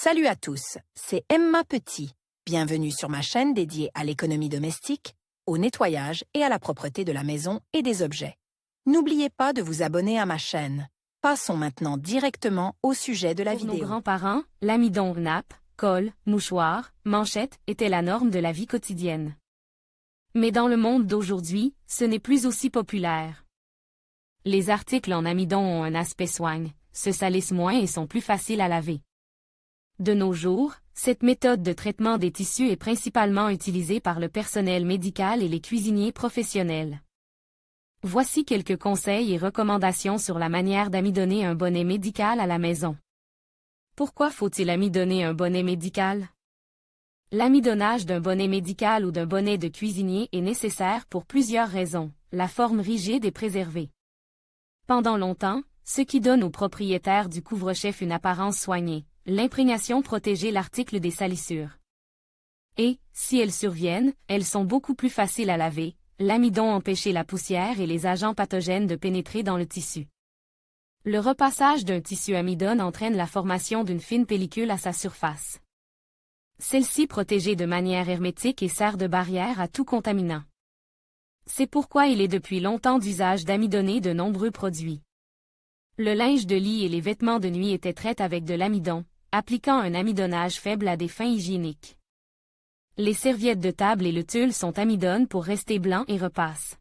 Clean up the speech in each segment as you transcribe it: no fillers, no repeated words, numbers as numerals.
Salut à tous, c'est Emma Petit. Bienvenue sur ma chaîne dédiée à l'économie domestique, au nettoyage et à la propreté de la maison et des objets. N'oubliez pas de vous abonner à ma chaîne. Passons maintenant directement au sujet de la Pour nos vidéo. grands-parents, l'amidon, nappe, colle, mouchoir, manchette était la norme de la vie quotidienne. Mais dans le monde d'aujourd'hui, ce n'est plus aussi populaire. Les articles en amidon ont un aspect soigne, se salissent moins et sont plus faciles à laver. De nos jours, cette méthode de traitement des tissus est principalement utilisée par le personnel médical et les cuisiniers professionnels. Voici quelques conseils et recommandations sur la manière d'amidonner un bonnet médical à la maison. Pourquoi faut-il amidonner un bonnet médical? L'amidonnage d'un bonnet médical ou d'un bonnet de cuisinier est nécessaire pour plusieurs raisons. La forme rigide est préservée. Pendant longtemps, ce qui donne aux propriétaires du couvre-chef une apparence soignée. L'imprégnation protégeait l'article des salissures. Et, si elles surviennent, elles sont beaucoup plus faciles à laver. L'amidon empêchait la poussière et les agents pathogènes de pénétrer dans le tissu. Le repassage d'un tissu amidone entraîne la formation d'une fine pellicule à sa surface. Celle-ci protégée de manière hermétique et sert de barrière à tout contaminant. C'est pourquoi il est depuis longtemps d'usage d'amidonner de nombreux produits. Le linge de lit et les vêtements de nuit étaient traités avec de l'amidon, appliquant un amidonnage faible à des fins hygiéniques. Les serviettes de table et le tulle sont amidonnes pour rester blancs et repassent.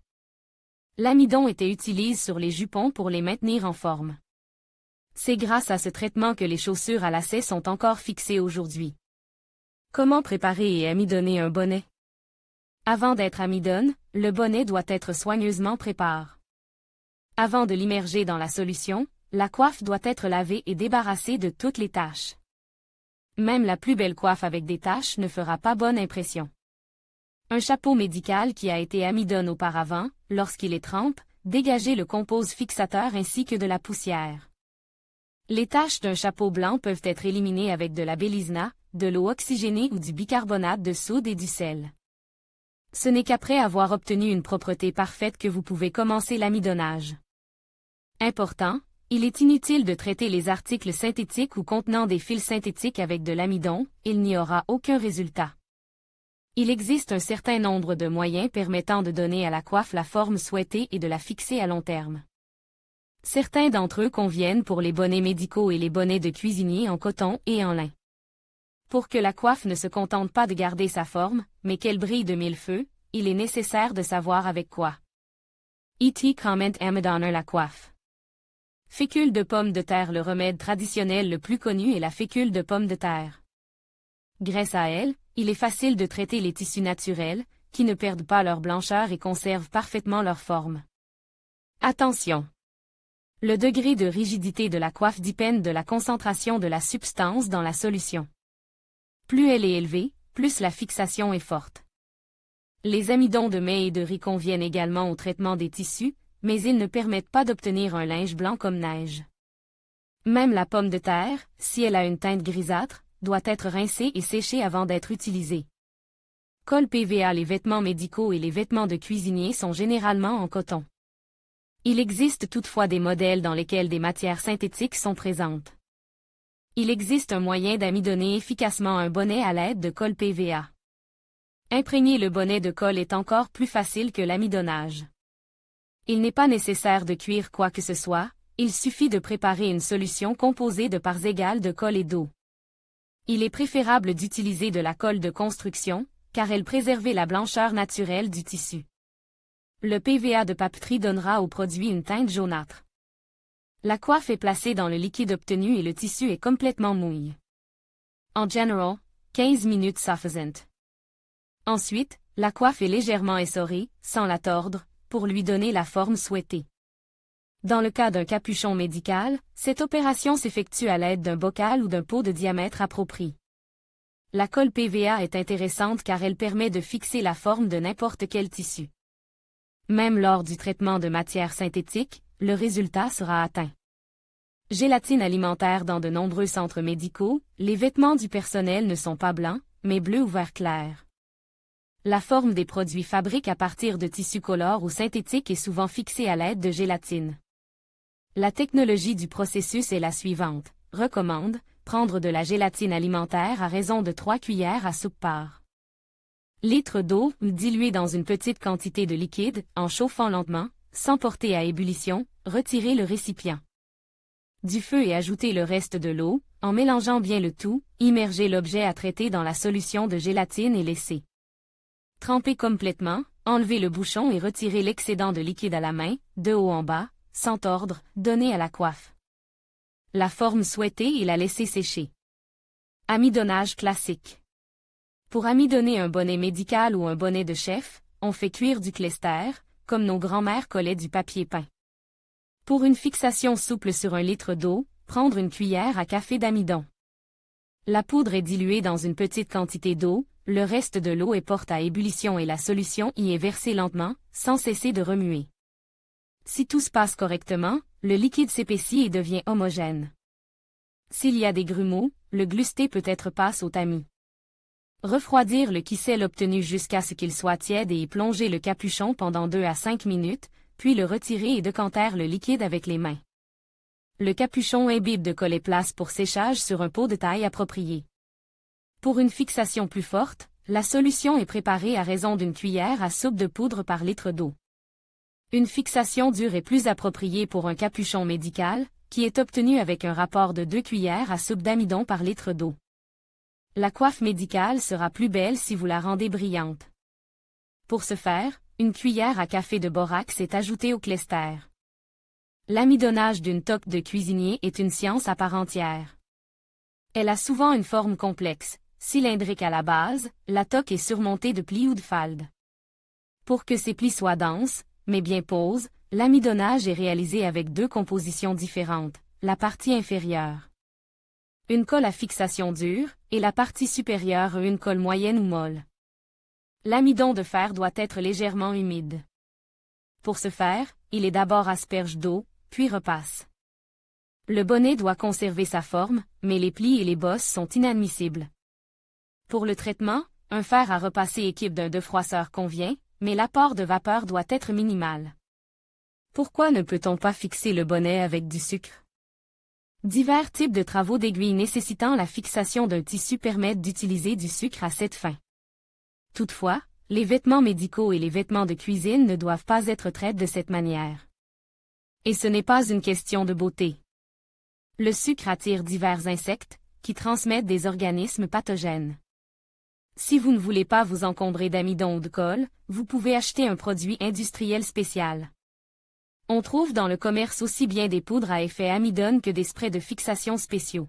L'amidon était utilisé sur les jupons pour les maintenir en forme. C'est grâce à ce traitement que les chaussures à lacets sont encore fixées aujourd'hui. Comment préparer et amidonner un bonnet? Avant d'être amidonne, le bonnet doit être soigneusement préparé. Avant de l'immerger dans la solution, la coiffe doit être lavée et débarrassée de toutes les taches. Même la plus belle coiffe avec des taches ne fera pas bonne impression. Un chapeau médical qui a été amidonné auparavant, lorsqu'il est trempe, dégagez le compose fixateur ainsi que de la poussière. Les taches d'un chapeau blanc peuvent être éliminées avec de la Bélisna, de l'eau oxygénée ou du bicarbonate de soude et du sel. Ce n'est qu'après avoir obtenu une propreté parfaite que vous pouvez commencer l'amidonnage. Important, il est inutile de traiter les articles synthétiques ou contenant des fils synthétiques avec de l'amidon, il n'y aura aucun résultat. Il existe un certain nombre de moyens permettant de donner à la coiffe la forme souhaitée et de la fixer à long terme. Certains d'entre eux conviennent pour les bonnets médicaux et les bonnets de cuisinier en coton et en lin. Pour que la coiffe ne se contente pas de garder sa forme, mais qu'elle brille de mille feux, il est nécessaire de savoir avec quoi. E.T. comment amidonner la coiffe. Fécule de pomme de terre. Le remède traditionnel le plus connu est la fécule de pomme de terre. Grâce à elle, il est facile de traiter les tissus naturels, qui ne perdent pas leur blancheur et conservent parfaitement leur forme. Attention! Le degré de rigidité de la coiffe dépend de la concentration de la substance dans la solution. Plus elle est élevée, plus la fixation est forte. Les amidons de mai et de riz conviennent également au traitement des tissus, mais ils ne permettent pas d'obtenir un linge blanc comme neige. Même la pomme de terre, si elle a une teinte grisâtre, doit être rincée et séchée avant d'être utilisée. Colle PVA. Les vêtements médicaux et les vêtements de cuisinier sont généralement en coton. Il existe toutefois des modèles dans lesquels des matières synthétiques sont présentes. Il existe un moyen d'amidonner efficacement un bonnet à l'aide de colle PVA. Imprégner le bonnet de colle est encore plus facile que l'amidonnage. Il n'est pas nécessaire de cuire quoi que ce soit, il suffit de préparer une solution composée de parts égales de colle et d'eau. Il est préférable d'utiliser de la colle de construction, car elle préserve la blancheur naturelle du tissu. Le PVA de papeterie donnera au produit une teinte jaunâtre. La coiffe est placée dans le liquide obtenu et le tissu est complètement mouillé. En général, 15 minutes suffisent. Ensuite, la coiffe est légèrement essorée, sans la tordre, pour lui donner la forme souhaitée. Dans le cas d'un capuchon médical, cette opération s'effectue à l'aide d'un bocal ou d'un pot de diamètre approprié. La colle PVA est intéressante car elle permet de fixer la forme de n'importe quel tissu. Même lors du traitement de matières synthétiques, le résultat sera atteint. Gélatine alimentaire. Dans de nombreux centres médicaux, les vêtements du personnel ne sont pas blancs, mais bleus ou vert clair. La forme des produits fabriqués à partir de tissus colores ou synthétiques est souvent fixée à l'aide de gélatine. La technologie du processus est la suivante. Recommande, prendre de la gélatine alimentaire à raison de 3 cuillères à soupe par litre d'eau, diluée dans une petite quantité de liquide, en chauffant lentement, sans porter à ébullition, retirez le récipient du feu et ajoutez le reste de l'eau, en mélangeant bien le tout, immergez l'objet à traiter dans la solution de gélatine et laissez tremper complètement, enlevez le bouchon et retirez l'excédent de liquide à la main, de haut en bas, sans tordre, donnez à la coiffe la forme souhaitée et la laissez sécher. Amidonnage classique. Pour amidonner un bonnet médical ou un bonnet de chef, on fait cuire du clester, comme nos grands-mères collaient du papier peint. Pour une fixation souple sur 1 litre d'eau, prendre une cuillère à café d'amidon. La poudre est diluée dans une petite quantité d'eau, le reste de l'eau est portée à ébullition et la solution y est versée lentement, sans cesser de remuer. Si tout se passe correctement, le liquide s'épaissit et devient homogène. S'il y a des grumeaux, le glusté peut être passe au tamis. Refroidir le kissel obtenu jusqu'à ce qu'il soit tiède et y plonger le capuchon pendant 2 à 5 minutes, puis le retirer et décanter le liquide avec les mains. Le capuchon imbibe de coller place pour séchage sur un pot de taille approprié. Pour une fixation plus forte, la solution est préparée à raison d'1 cuillère à soupe de poudre par litre d'eau. Une fixation dure est plus appropriée pour un capuchon médical, qui est obtenu avec un rapport de 2 cuillères à soupe d'amidon par litre d'eau. La coiffe médicale sera plus belle si vous la rendez brillante. Pour ce faire, 1 cuillère à café de borax est ajoutée au clester. L'amidonnage d'une toque de cuisinier est une science à part entière. Elle a souvent une forme complexe, cylindrique à la base, la toque est surmontée de plis ou de faldes. Pour que ces plis soient denses, mais bien poses, l'amidonnage est réalisé avec 2 compositions différentes, la partie inférieure. Une colle à fixation dure, et la partie supérieure une colle moyenne ou molle. L'amidon de fer doit être légèrement humide. Pour ce faire, il est d'abord asperge d'eau, puis repasse. Le bonnet doit conserver sa forme, mais les plis et les bosses sont inadmissibles. Pour le traitement, un fer à repasser équipe d'un defroisseur convient, mais l'apport de vapeur doit être minimal. Pourquoi ne peut-on pas fixer le bonnet avec du sucre? Divers types de travaux d'aiguille nécessitant la fixation d'un tissu permettent d'utiliser du sucre à cette fin. Toutefois, les vêtements médicaux et les vêtements de cuisine ne doivent pas être traités de cette manière. Et ce n'est pas une question de beauté. Le sucre attire divers insectes, qui transmettent des organismes pathogènes. Si vous ne voulez pas vous encombrer d'amidon ou de colle, vous pouvez acheter un produit industriel spécial. On trouve dans le commerce aussi bien des poudres à effet amidone que des sprays de fixation spéciaux.